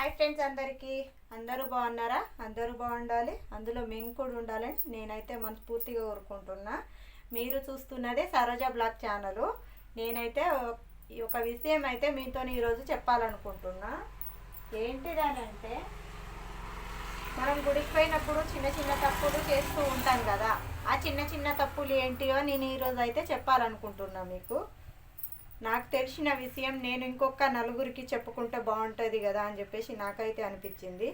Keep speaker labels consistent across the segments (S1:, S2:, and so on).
S1: Hi friends, అందరూ బాగున్నారా? అందరూ బాగుండాలి, అందులో మేము కూడా ఉండాలని నేనైతే మనస్ఫూర్తిగా కోరుకుంటున్నా. మీరు చూస్తున్నదే సరోజ బ్లాగ్ ఛానల్. నేనైతే ఒక విషయం అయితే మీతో ఈరోజు చెప్పాలనుకుంటున్నా. ఏంటిదనంటే, మనం గుడికి పోయినప్పుడు చిన్న చిన్న తప్పులు చేస్తూ ఉంటాం కదా. ఆ చిన్న చిన్న తప్పులు ఏంటివో నేను ఈరోజు అయితే చెప్పాలనుకుంటున్నా మీకు. నాకు తెలిసిన విషయం నేను ఇంకొక నలుగురికి చెప్పుకుంటే బాగుంటుంది కదా అని చెప్పేసి నాకైతే అనిపించింది.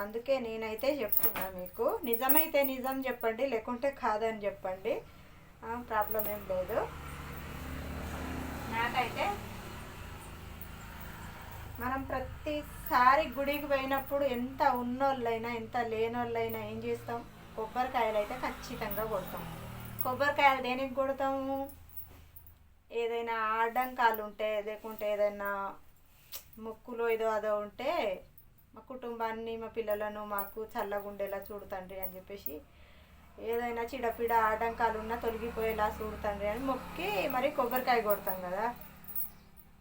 S1: అందుకే నేనైతే చెప్తున్నా మీకు. నిజమైతే నిజం చెప్పండి, లేకుంటే కాదని చెప్పండి, ప్రాబ్లం ఏం లేదు. నాకైతే మనం ప్రతిసారి గుడికి పోయినప్పుడు ఎంత ఉన్నోళ్ళైనా ఎంత లేనోళ్ళైనా ఏం చేస్తాం? కొబ్బరికాయలు అయితే ఖచ్చితంగా కొడతాం. కొబ్బరికాయలు దేనికి కొడతాము? ఏదైనా ఆటంకాలు ఉంటే, లేకుంటే ఏదైనా మొక్కులో ఏదో అదో ఉంటే, మా కుటుంబాన్ని మా పిల్లలను మాకు చల్లగుండేలా చూడుతండ్రి అని చెప్పేసి, ఏదైనా చిడపిడ ఆటంకాలు ఉన్నా తొలగిపోయేలా చూడుతండ్రి అని మొక్కి మరి కొబ్బరికాయ కొడతాం కదా.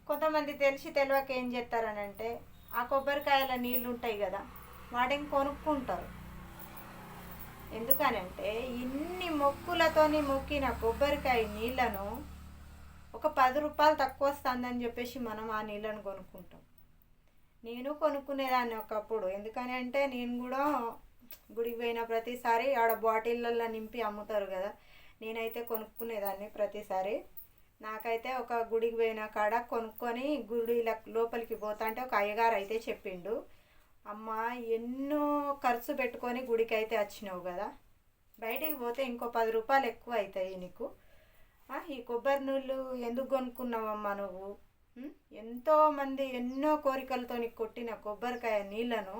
S1: కొంతమంది తెలిసి తెలియక ఏం చేస్తారని అంటే, ఆ కొబ్బరికాయల నీళ్ళు ఉంటాయి కదా, వాటిని కొనుక్కుంటారు. ఎందుకనంటే ఇన్ని మొక్కులతోని మొక్కిన కొబ్బరికాయ నీళ్ళను ఒక 10 రూపాయలు తక్కువ వస్తుందని చెప్పేసి మనం ఆ నీళ్ళను కొనుక్కుంటాం. నేను కొనుక్కునేదాన్ని ఒకప్పుడు. ఎందుకని అంటే నేను కూడా గుడికి పోయిన ప్రతిసారి ఆడ బాటిళ్ళల్లో నింపి అమ్ముతారు కదా, నేనైతే కొనుక్కునేదాన్ని ప్రతిసారి. నాకైతే ఒక గుడికి పోయిన కాడ కొనుక్కొని గుడి లోపలికి పోతా అంటే ఒక అయ్యగారు అయితే చెప్పిండు, అమ్మ ఎన్నో ఖర్చు పెట్టుకొని గుడికి అయితే వచ్చినావు కదా, బయటికి పోతే ఇంకో 10 రూపాయలు ఎక్కువ అవుతాయి నీకు. ఈ కొబ్బరి నీళ్ళు ఎందుకు కొనుక్కున్నావమ్మా నువ్వు? ఎంతోమంది ఎన్నో కోరికలతో నీకు కొట్టిన కొబ్బరికాయ నీళ్ళను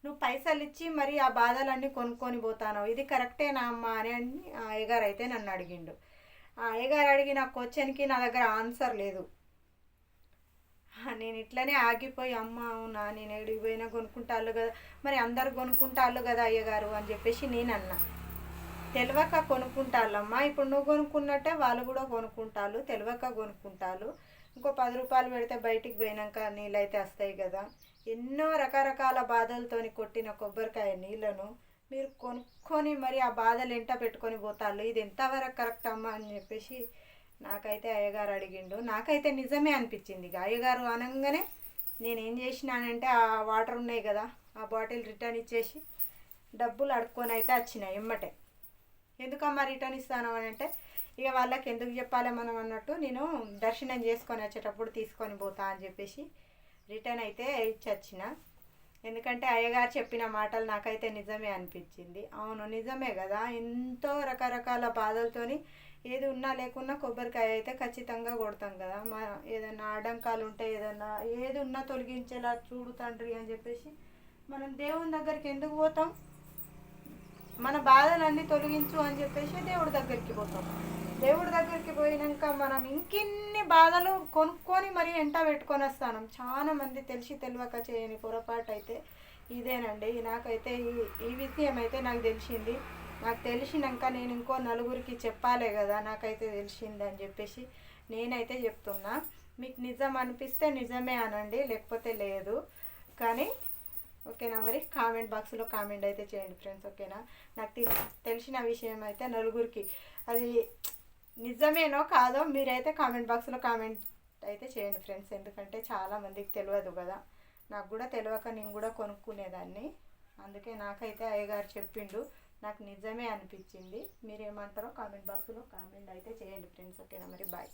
S1: నువ్వు పైసలు ఇచ్చి మరి ఆ బాధలన్నీ కొనుక్కొని పోతాను, ఇది కరెక్టేనా అమ్మా అని ఆ అయ్యగారు అయితే నన్ను అడిగిండు. ఆ అయ్యగారు అడిగిన క్వశ్చన్కి నా దగ్గర ఆన్సర్ లేదు. నేను ఇట్లనే ఆగిపోయి, అమ్మ అవునా, నేను ఎడికి పోయినా కొనుక్కుంటాళ్ళు కదా, మరి అందరు కొనుక్కుంటాళ్ళు కదా అయ్యగారు అని చెప్పేసి నేను అన్నా. తెలియక కొనుక్కుంటాళ్ళమ్మా, ఇప్పుడు నువ్వు కొనుక్కున్నట్టే వాళ్ళు కూడా కొనుక్కుంటారు, తెలియక కొనుక్కుంటారు. ఇంకో 10 రూపాయలు పెడితే బయటికి పోయినాక నీళ్ళు అయితే వస్తాయి కదా. ఎన్నో రకరకాల బాధలతోని కొట్టిన కొబ్బరికాయ నీళ్ళను మీరు కొనుక్కొని మరి ఆ బాధలు ఎంట పెట్టుకొని పోతాళ్ళు, ఇది ఎంతవరకు కరెక్ట్ అమ్మా అని చెప్పేసి నాకైతే అయ్యగారు అడిగిండు. నాకైతే నిజమే అనిపించింది. ఇక అయ్యగారు అనగానే నేనేం చేసినానంటే, ఆ వాటర్ ఉన్నాయి కదా, ఆ బాటిల్ రిటర్న్ ఇచ్చేసి డబ్బులు అడుక్కొని అయితే వచ్చినాయి ఎమ్మటే. ఎందుకమ్మా రిటర్న్ ఇస్తాను అని అంటే, ఇక వాళ్ళకి ఎందుకు చెప్పాలి మనం అన్నట్టు, నేను దర్శనం చేసుకొని వచ్చేటప్పుడు తీసుకొని పోతా అని చెప్పేసి రిటర్న్ అయితే ఇచ్చొచ్చిన. ఎందుకంటే అయ్యగారు చెప్పిన మాటలు నాకైతే నిజమే అనిపించింది. అవును నిజమే కదా, ఎంతో రకరకాల బాధలతోని ఏది ఉన్నా లేకున్నా కొబ్బరికాయ అయితే ఖచ్చితంగా కొడతాం కదా. ఏదైనా ఆటంకాలు ఉంటే, ఏదైనా ఏది ఉన్నా తొలగించేలా చూడు తండ్రి అని చెప్పేసి మనం దేవుని దగ్గరికి ఎందుకు పోతాం? మన బాధలన్నీ తొలగించు అని చెప్పేసి దేవుడి దగ్గరికి పోతాం. దేవుడి దగ్గరికి పోయినాక మనం ఇంకిన్ని బాధలు కొనుక్కొని మరి ఎంట పెట్టుకొని వస్తాం. చాలా మంది తెలిసి తెలియక చేయని పొరపాటు అయితే ఇదేనండి. నాకైతే ఈ విషయం అయితే నాకు తెలిసింది. నాకు తెలిసినాక నేను ఇంకో నలుగురికి చెప్పాలే కదా, నాకైతే తెలిసింది అని చెప్పేసి నేనైతే చెప్తున్నా. మీకు నిజం అనిపిస్తే నిజమే అనండి, లేకపోతే లేదు. కానీ ఓకేనా, మరి కామెంట్ బాక్స్లో కామెంట్ అయితే చేయండి ఫ్రెండ్స్, ఓకేనా. నాకు తెలిసిన విషయం అయితే నలుగురికి, అది నిజమేనో కాదో మీరైతే కామెంట్ బాక్స్లో కామెంట్ అయితే చేయండి ఫ్రెండ్స్. ఎందుకంటే చాలామందికి తెలియదు కదా, నాకు కూడా తెలియక నేను కూడా కొనుక్కునేదాన్ని. అందుకే నాకైతే అయ్యగారు చెప్పిండు, నాకు నిజమే అనిపించింది. మీరేమంటారో కామెంట్ బాక్స్లో కామెంట్ అయితే చేయండి ఫ్రెండ్స్, ఓకేనా. మరి బాయ్.